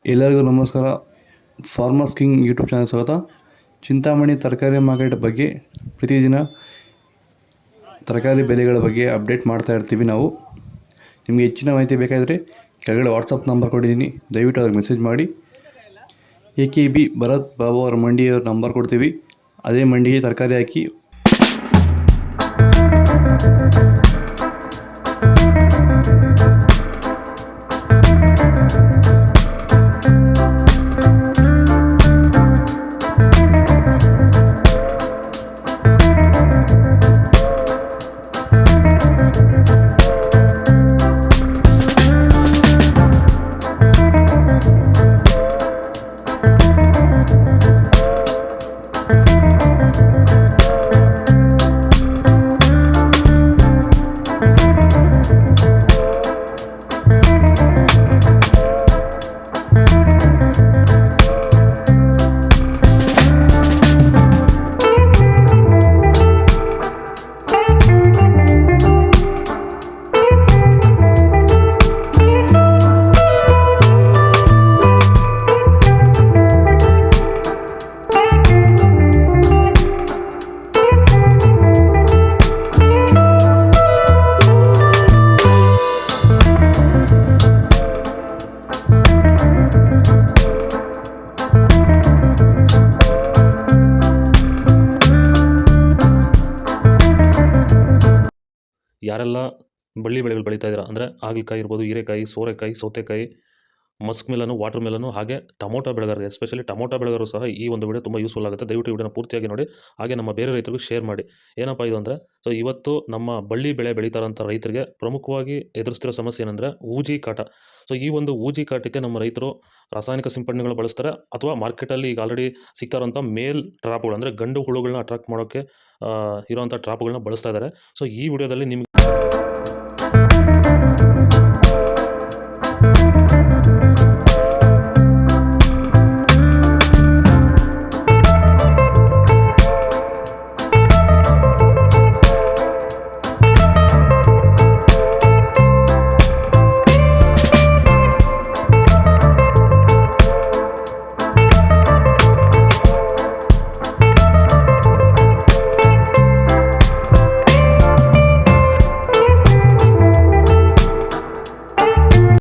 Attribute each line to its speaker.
Speaker 1: ಎಲ್ಲರಿಗೂ ನಮಸ್ಕಾರ. Farmers king YouTube channel ಸ್ವಾಗತ. ಚಿಂತಾಮಣಿ ತರಕಾರಿ ಮಾರ್ಕೆಟ್ ಬಗ್ಗೆ ಪ್ರತಿದಿನ ತರಕಾರಿ ಬೆಲೆಗಳ ಬಗ್ಗೆ ಅಪ್ಡೇಟ್ ಮಾಡ್ತಾ ಇರ್ತೀವಿ ನಾವು. ನಿಮಗೆ ಹೆಚ್ಚಿನ ಮಾಹಿತಿ ಬೇಕಾದರೆ ಕೆಳಗಡೆ ವಾಟ್ಸಪ್ ನಂಬರ್ ಕೊಟ್ಟಿದ್ದೀನಿ, ದಯವಿಟ್ಟು ಅವ್ರಿಗೆ ಮೆಸೇಜ್ ಮಾಡಿ. AKB ಭರತ್ ಬಾಬು ಅವರ ಮಂಡಿಯವ್ರ ನಂಬರ್ ಕೊಡ್ತೀವಿ, ಅದೇ ಮಂಡಿಗೆ ತರಕಾರಿ ಹಾಕಿ
Speaker 2: ಯಾರೆಲ್ಲ ಬಳ್ಳಿ ಬೆಳೆಗಳು ಬೆಳೀತಾ ಇದ್ದೀರಾ ಅಂದರೆ ಹಾಗಲಕಾಯಿ ಇರ್ಬೋದು, ಹೀರೆಕಾಯಿ, ಸೋರೆಕಾಯಿ, ಸೌತೆಕಾಯಿ, ಮಸ್ಕ್ ಮೆಲನು, ವಾಟರ್ ಮೆಲನು, ಹಾಗೆ ಟೊಮೊಟೊ ಬೆಳೆಗಾರರು, ಎಸ್ಪೆಷಲಿ ಟೊಮೊಟೊ ಬೆಳೆಗಾರರು ಸಹ ಈ ಒಂದು ವಿಡಿಯೋ ತುಂಬ ಯೂಸ್ಫುಲ್ ಆಗುತ್ತೆ. ದಯವಿಟ್ಟು ವಿಡಿಯೋನ ಪೂರ್ತಿಯಾಗಿ ನೋಡಿ, ಹಾಗೆ ನಮ್ಮ ಬೇರೆ ರೈತರಿಗೂ ಶೇರ್ ಮಾಡಿ. ಏನಪ್ಪ ಇದು ಅಂದರೆ, ಇವತ್ತು ನಮ್ಮ ಬಳ್ಳಿ ಬೆಳೆ ಬೆಳೀತಾರಂಥ ರೈತರಿಗೆ ಪ್ರಮುಖವಾಗಿ ಎದುರಿಸ್ತಿರೋ ಸಮಸ್ಯೆ ಏನಂದರೆ ಊಜಿ ಕಾಟ. ಈ ಒಂದು ಊಜಿ ಕಾಟಕ್ಕೆ ನಮ್ಮ ರೈತರು ರಾಸಾಯನಿಕ ಸಿಂಪಡಣೆಗಳು ಬಳಸ್ತಾರೆ, ಅಥವಾ ಮಾರ್ಕೆಟಲ್ಲಿ ಈಗ ಆಲ್ರೆಡಿ ಸಿಗ್ತಾರಂಥ ಮೇಲ್ ಟ್ರಾಪ್ಗಳು ಅಂದರೆ ಗಂಡು ಹುಳುಗಳನ್ನ ಅಟ್ರಾಕ್ಟ್ ಮಾಡೋಕ್ಕೆ ಇರೋವಂಥ ಟ್ರಾಪ್ಗಳನ್ನ ಬಳಸ್ತಾ ಇದ್ದಾರೆ. ಈ ವಿಡಿಯೋದಲ್ಲಿ ನಿಮ್ಗೆ